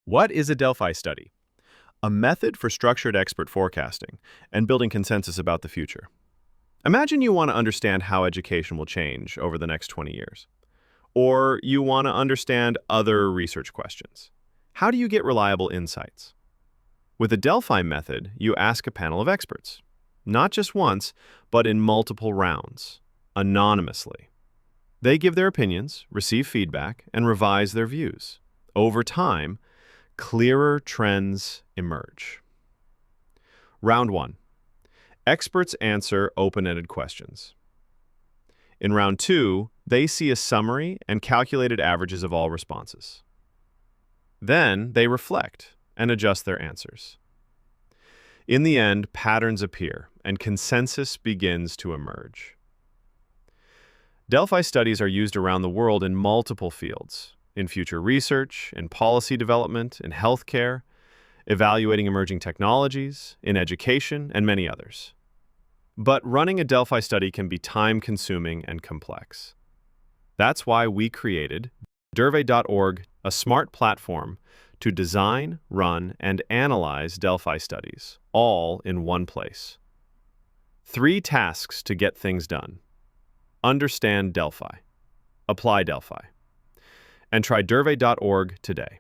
What is a Delphi study? A method for structured expert forecasting and building consensus about the future. Imagine you want to understand how education will change over the next 20 years. Or you want to understand other research questions. How do you get reliable insights? With the Delphi method, you ask a panel of experts, not just once, but in multiple rounds, anonymously. They give their opinions, receive feedback, and revise their views. Over time, clearer trends emerge. Round 1. Experts answer open-ended questions. In round 2, they see a summary and calculated averages of all responses. Then they reflect and adjust their answers. In the end, patterns appear and consensus begins to emerge. Delphi studies are used around the world in multiple fields, in future research, in policy development, in healthcare, evaluating emerging technologies, in education, and many others. But running a Delphi study can be time-consuming and complex. That's why we created Durvey.org, a smart platform to design, run, and analyze Delphi studies, all in one place. 3 tasks to get things done. Understand Delphi. Apply Delphi. And try Durvey.org today.